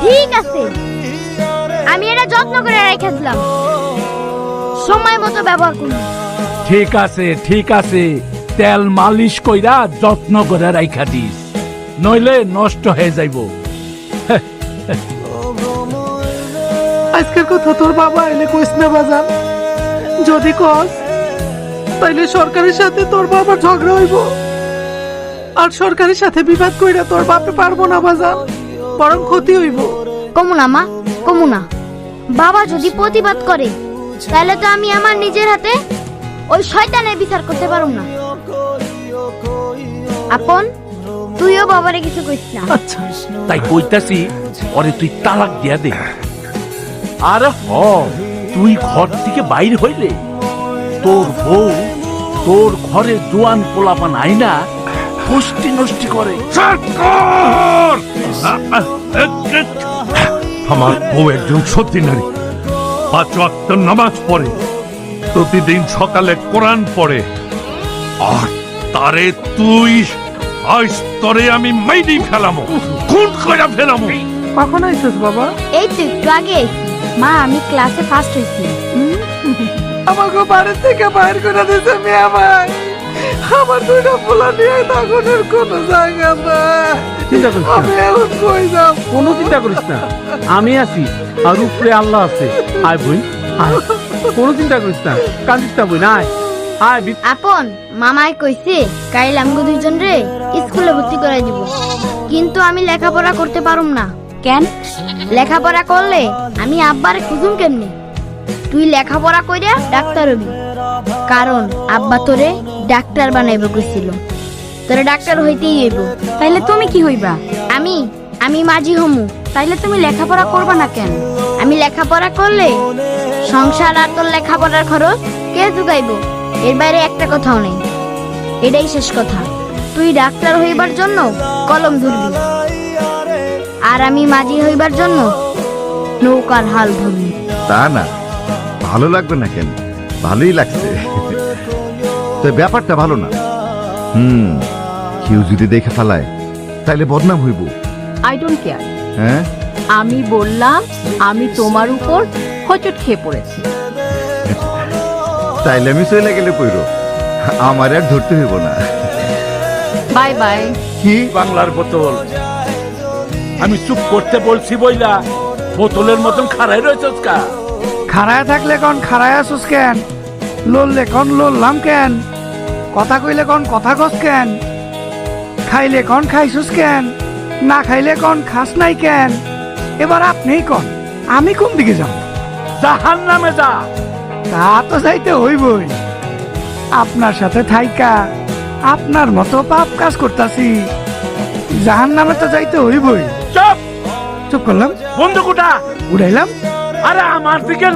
ঠিক আছে, আমি এটা যত্ন করে রেখেছিলাম, সময় মতো ব্যবহার করব। ঠিক আছে, তেল মালিশ কইরা যত্ন করে রাইখা দিস, নইলে নষ্ট হয়ে যাইব। আজকের কথা তোর বাবা এলে কইস না বাজান, যদি কস তাইলে সরকারের সাথে তোর বাবার ঝগড়া হইব, আর সরকারের সাথে বিবাদ কইরা তোর বাপে পারবো না বাজান, বরং ক্ষতি হইব। কমুনা মা, কমুনা। বাবা যদি প্রতিবাদ করে তাহলে তো আমি আমার নিজের হাতে ওই শয়তানের বিচার করতে পারুম না। আপন, তুইও বাবারে কিছু কইস না। আচ্ছা, তাই কইতাছি ওরে তুই তালাক দিয়া দে। আর তুই ঘর থেকে বাইর হইলে তোর বউ তোর ঘরে জোয়ান পোলাপান আইনা গোষ্ঠী নষ্টি করে। আমার বউ একজন সত্যি নারী, 5 ওয়াক্ত নামাজ পড়ে, প্রতিদিন সকালে কোরআন পড়ে, আর তারে তুই আজ তরে আমি মাইরি ফেলামো, খুন কইরা ফেলামো। কখন আইছিস বাবা? এই তো একটু আগে আইছি। মা, আমি ক্লাসে ফার্স্ট হইছি। আমাকে বাড়ি থেকে বাইর করে দিয়েছে মেয়ে ভাই, আমার দুইটা পোলা নিয়ে তখনের কোনো জায়গা নাই। চিন্তা করিস আমি এখন কই যাব? কোনো চিন্তা করিস না, আমি আছি আর উপরে আল্লাহ আছে। আয় বই আয়, কোনো চিন্তা করিস না, কান্দিস না বই, আয় আয়। আপন, মামাই কইছে কাইল আমগো দুইজন রে স্কুলে ভর্তি করাই দিব, কিন্তু আমি লেখাপড়া করতে পারুম না। কেন? লেখাপড়া করলে আমি আব্বারে খুঁজুম কেমনে? তুই লেখাপড়া কইরা ডাক্তার হবি, কারণ আব্বা তোরে ডাক্তার বানাইব কইছিল। তোরে ডাক্তার হইতেই হইব। তাইলে তুমি কি হইবা? আমি মাঝি হমু। তাইলে তুমি লেখাপড়া করবা না কেন? আমি লেখাপড়া করলে সংসার আর তোর লেখাপড়ার খরচ কে জুগাইব? এর বাইরে একটা কথাও নেই, এটাই শেষ কথা। তুই ডাক্তার হইবার জন্য কলম ধরবি, আর আমি মাঝি হইবার জন্য নৌকার হাল ধরবি। তা না, ভালো লাগবে না কেন? ভালোই লাগছে, তো ব্যাপারটা ভালো না। কেউ যদি দেখে ফেলায় তাইলে বদনাম হইব। I don't care. হ্যাঁ, আমি বললাম আমি তোমার উপর হোঁচট খেয়ে পড়েছি। তাইলে আমি চলে গেলে কইরো, আমার আর ধরতে হইব না। Bye bye. কি বাংলার বোতল, আমি চুপ করতে বলছি বইলা বোতলের মতন খাড়াই রয়েছস কা? খাড়ায় থাকলে কোন খাড়ায় আসুস কেন? লড়লে কোন লড়লাম কেন? কথা কইলে কোন কথা কস কেন? খাইলে কোন খাইছুস কেন? না খাইলে কোন খাস নাই কেন? এবার আপনিই কোন, আমি কোন দিকে যাব? জাহান্নামে যা। তা তো যাইতে হইবই। আপনার সাথে থাইকা আপনার মতো পাপ কাজ করতাছি, জাহান্নামে তো যাইতে হইবই। চুপ, চুপ করলাম, বন্দুক উঠা। উড়াইলাম। আরে আমার দিকে